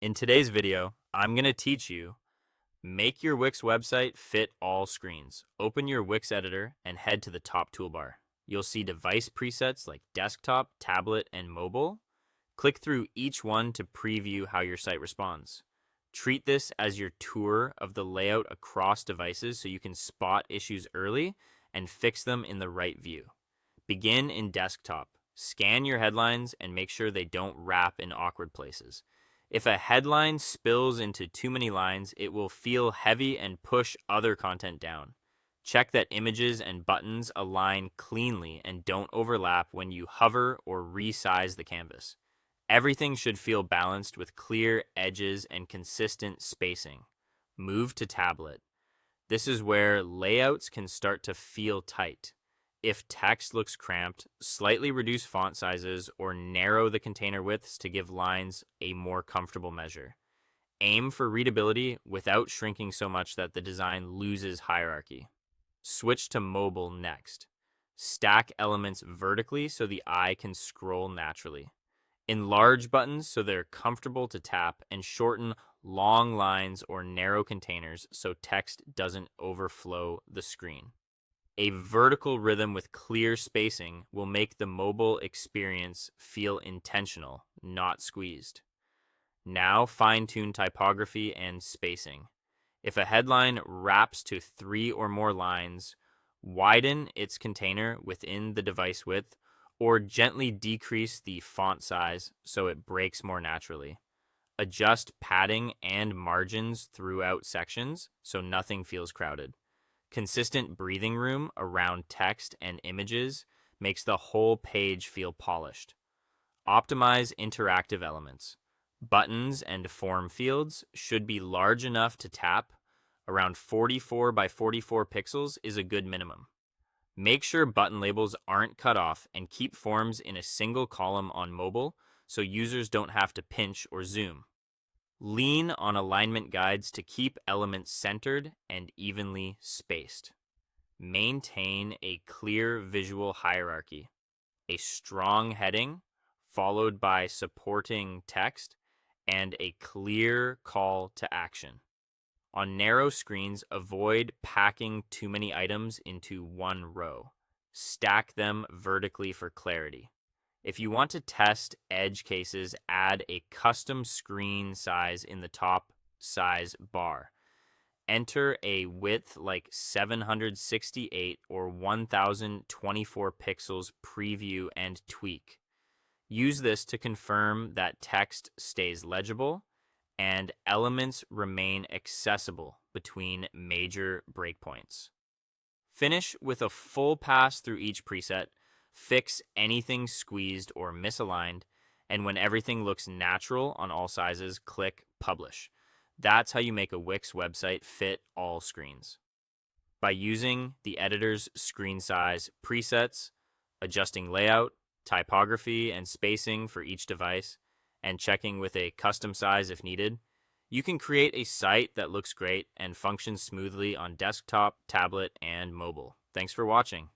In today's video, I'm going to teach you make your Wix website fit all screens. Open your Wix editor and head to the top toolbar. You'll see device presets like desktop, tablet, and mobile. Click through each one to preview how your site responds. Treat this as your tour of the layout across devices so you can spot issues early and fix them in the right view. Begin in desktop. Scan your headlines and make sure they don't wrap in awkward places. If a headline spills into too many lines, it will feel heavy and push other content down. Check that images and buttons align cleanly and don't overlap when you hover or resize the canvas. Everything should feel balanced with clear edges and consistent spacing. Move to tablet. This is where layouts can start to feel tight. If text looks cramped, slightly reduce font sizes or narrow the container widths to give lines a more comfortable measure. Aim for readability without shrinking so much that the design loses hierarchy. Switch to mobile next. Stack elements vertically so the eye can scroll naturally. Enlarge buttons so they're comfortable to tap, and shorten long lines or narrow containers so text doesn't overflow the screen. A vertical rhythm with clear spacing will make the mobile experience feel intentional, not squeezed. Now fine-tune typography and spacing. If a headline wraps to 3 or more lines, widen its container within the device width or gently decrease the font size so it breaks more naturally. Adjust padding and margins throughout sections so nothing feels crowded. Consistent breathing room around text and images makes the whole page feel polished. Optimize interactive elements. Buttons and form fields should be large enough to tap. Around 44 by 44 pixels is a good minimum. Make sure button labels aren't cut off and keep forms in a single column on mobile so users don't have to pinch or zoom. Lean on alignment guides to keep elements centered and evenly spaced. Maintain a clear visual hierarchy. A strong heading, followed by supporting text, and a clear call to action. On narrow screens, avoid packing too many items into one row. Stack them vertically for clarity. If you want to test edge cases, add a custom screen size in the top size bar. Enter a width like 768 or 1024 pixels preview and tweak. Use this to confirm that text stays legible and elements remain accessible between major breakpoints. Finish with a full pass through each preset, fix anything squeezed or misaligned, and when everything looks natural on all sizes, click Publish. That's how you make a Wix website fit all screens. By using the editor's screen size presets, adjusting layout, typography, and spacing for each device, and checking with a custom size if needed, you can create a site that looks great and functions smoothly on desktop, tablet, and mobile. Thanks for watching.